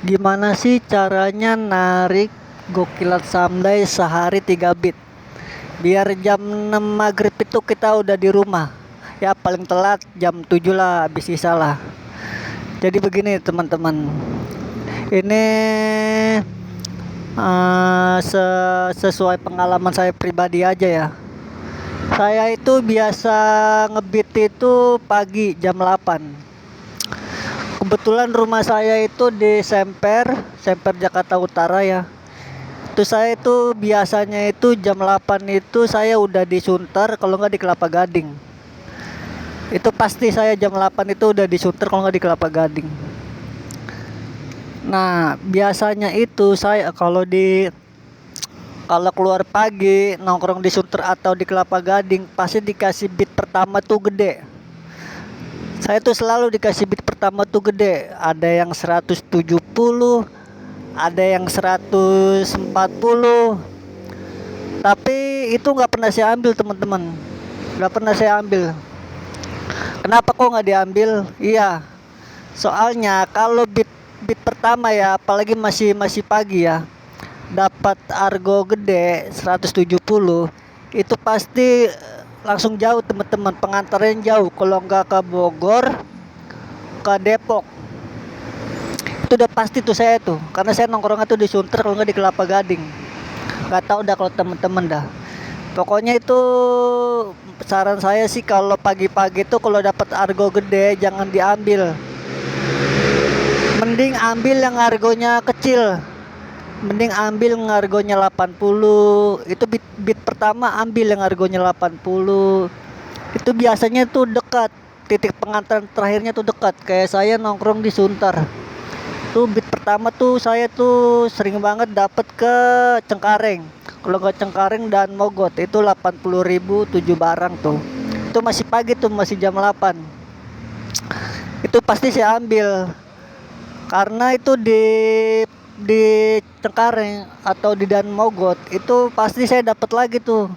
Gimana sih caranya narik Gokilat Samday sehari 3 bit? Biar jam 6 maghrib itu kita udah di rumah. Ya paling telat jam 7 lah habis isya lah. Jadi begini teman-teman. Ini sesuai pengalaman saya pribadi aja ya. Saya itu biasa ngebit itu pagi jam 8. Kebetulan rumah saya itu di Semper Jakarta Utara ya. Itu saya itu biasanya itu jam 8 itu saya udah di Sunter, kalau nggak di Kelapa Gading. Itu pasti saya jam 8 itu udah di Sunter, kalau nggak di Kelapa Gading. Nah, biasanya itu saya kalau keluar pagi nongkrong di Sunter atau di Kelapa Gading pasti dikasih beat pertama tuh gede. Saya tuh selalu dikasih beat pertama tuh gede. Ada yang 170, ada yang 140. Tapi itu nggak pernah saya ambil teman-teman. Nggak pernah saya ambil. Kenapa kok nggak diambil? Iya. Soalnya kalau beat pertama ya, apalagi masih masih pagi ya, dapat argo gede 170, itu pasti langsung jauh teman-teman, pengantarnya jauh. Kalau nggak ke Bogor, ke Depok, itu udah pasti tuh saya tuh, karena saya nongkrongnya tuh di Sunter, kalau nggak di Kelapa Gading. Nggak tahu dah kalau temen-temen dah. Pokoknya itu saran saya sih, kalau pagi-pagi tuh kalau dapat argo gede jangan diambil. Mending ambil yang argonya kecil. Mending ambil yang argonya 80. Itu beat pertama ambil yang argonya 80. Itu biasanya tuh dekat. Titik pengantaran terakhirnya tuh dekat. Kayak saya nongkrong di Sunter. Tuh beat pertama tuh saya tuh sering banget dapat ke Cengkareng. Kalau nggak Cengkareng dan Mogot itu 80.000 7 barang tuh. Itu masih pagi tuh, masih jam 8. Itu pasti saya ambil. Karena itu di Cengkareng atau di Dan Mogot itu pasti saya dapat lagi tuh.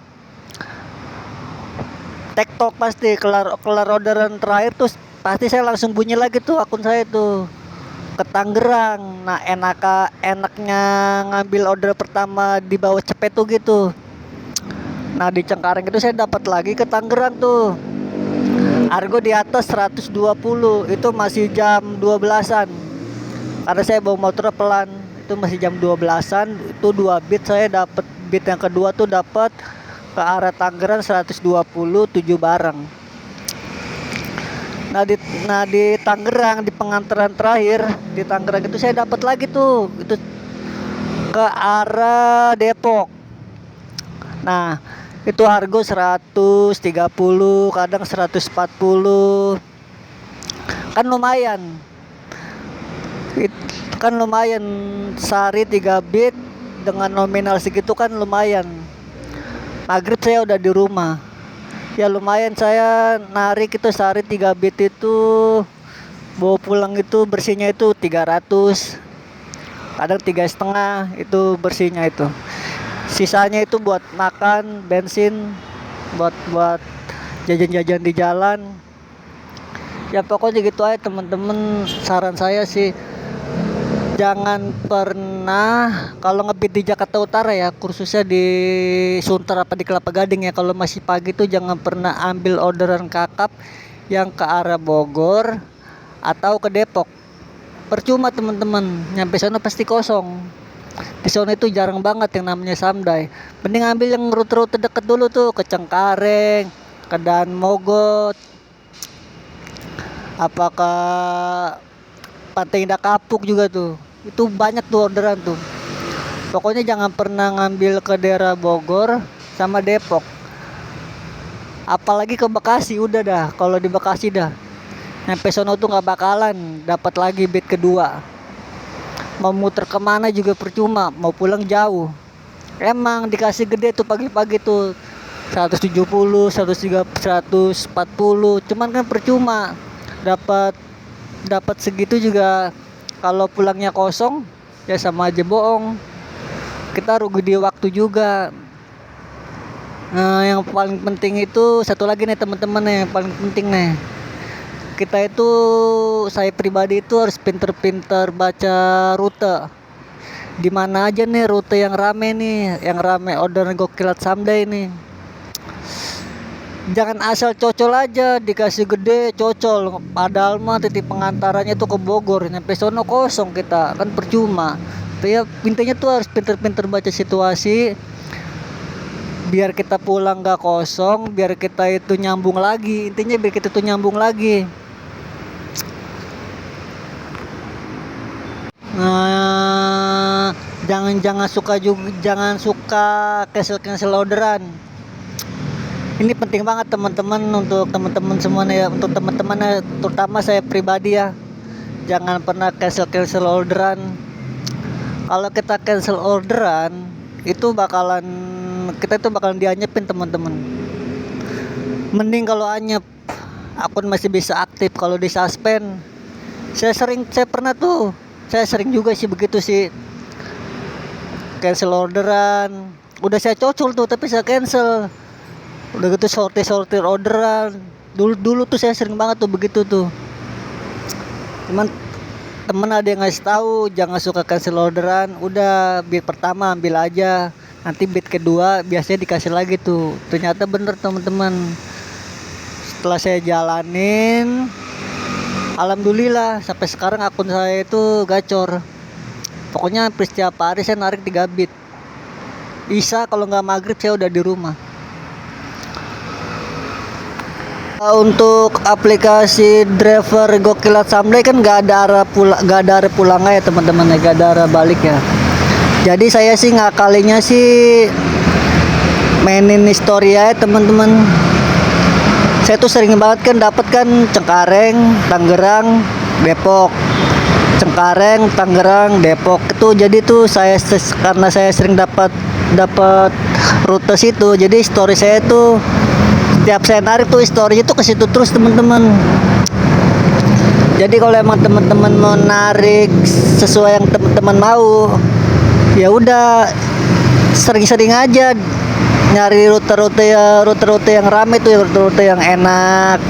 TikTok pasti kelar orderan terakhir tuh pasti saya langsung bunyi lagi tuh akun saya tuh ke Tangerang. Nah, enaknya ngambil order pertama di bawah cepet tuh gitu. Nah, di Cengkareng itu saya dapat lagi ke Tangerang tuh. Argo di atas 120, itu masih jam 12-an. Karena saya bawa motor pelan, itu masih jam 12-an, itu 2 beat saya dapat. Beat yang kedua tuh dapat ke arah Tangerang 120 7 barang. Nah di Tangerang, di pengantaran terakhir di Tangerang itu saya dapat lagi tuh, itu ke arah Depok. Nah, itu harga 130, kadang 140. Kan lumayan. Kan lumayan, sehari 3 bit dengan nominal segitu kan lumayan. Maghrib saya udah di rumah. Ya lumayan, saya narik itu sehari 3 bit itu bawa pulang itu bersihnya itu 300, kadang 3,5 itu bersihnya itu. Sisanya itu buat makan, bensin, buat buat jajan-jajan di jalan. Ya pokoknya gitu aja temen-temen. Saran saya sih jangan pernah kalau ngebit di Jakarta Utara ya, kursusnya di Sunter apa di Kelapa Gading ya, kalau masih pagi tuh jangan pernah ambil orderan kakap yang ke arah Bogor atau ke Depok. Percuma teman-teman, nyampe sana pasti kosong. Di sana itu jarang banget yang namanya Samday. Mending ambil yang rute-rute deket dulu tuh, ke Cengkareng, ke Dan Mogot, apakah Pantai Indah Kapuk juga tuh. Itu banyak tuh orderan tuh. Pokoknya jangan pernah ngambil ke daerah Bogor sama Depok. Apalagi ke Bekasi, udah dah. Kalau di Bekasi dah, sampai sono tuh nggak bakalan dapat lagi beat kedua. Mau muter kemana juga percuma, mau pulang jauh. Emang dikasih gede tuh pagi-pagi tuh 170, 130, 140. Cuman kan percuma. Dapat dapat segitu juga kalau pulangnya kosong ya sama aja bohong. Kita rugi di waktu juga. Nah, yang paling penting itu satu lagi nih teman-teman, yang paling penting nih, kita itu, saya pribadi itu harus pinter-pinter baca rute. Di mana aja nih rute yang rame nih, yang rame order Gokilat Someday nih. Jangan asal cocol aja, dikasih gede cocol, padahal mah titik pengantarannya tuh ke Bogor, nyampe sono kosong, kita kan percuma. Tuh ya, intinya tuh harus pinter-pinter baca situasi, biar kita pulang gak kosong, biar kita itu nyambung lagi, intinya biar kita tuh nyambung lagi. Nah, jangan suka cancel orderan. Ini penting banget teman-teman, untuk teman-teman semua nih ya, untuk teman-teman ya, terutama saya pribadi ya. Jangan pernah cancel orderan. Kalau kita cancel orderan, itu kita itu bakalan dianyepin teman-teman. Mending kalau anyep, akun masih bisa aktif. Kalau di suspend, saya sering juga sih begitu sih, cancel orderan. Udah saya cocol tuh tapi saya cancel. Udah gitu sortir orderan. Dulu tuh saya sering banget tuh begitu tuh. Cuman temen ada yang ngasih tahu jangan suka cancel orderan. Udah bid pertama ambil aja, nanti bid kedua biasanya dikasih lagi tuh. Ternyata bener teman-teman. Setelah saya jalanin, alhamdulillah sampai sekarang akun saya itu gacor. Pokoknya hampir setiap hari saya narik 3 bit. Isa kalau nggak maghrib saya udah di rumah. Untuk aplikasi driver Gokilat Someday kan nggak ada arah pulangnya ya teman-teman, nggak ada arah balik ya. Jadi saya sih ngakalinya sih mainin historia ya teman-teman. Saya tuh sering banget kan dapat kan Cengkareng, Tangerang, Depok. Cengkareng, Tangerang, Depok itu. Jadi tuh karena saya sering dapat rute situ, jadi story saya tuh tiap saya narik tuh story itu ke situ terus teman-teman. Jadi kalau emang teman-teman mau narik sesuai yang teman-teman mau, ya udah sering-sering aja nyari rute-rute yang rame tuh, rute-rute yang enak.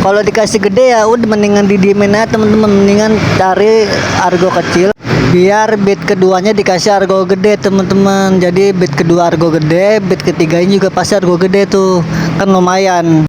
Kalau dikasih gede ya udah mendingan didiemin aja teman-teman, mendingan cari argo kecil biar bid keduanya dikasih argo gede teman-teman. Jadi bid kedua argo gede, bid ketiganya juga pasti argo gede tuh, kan lumayan.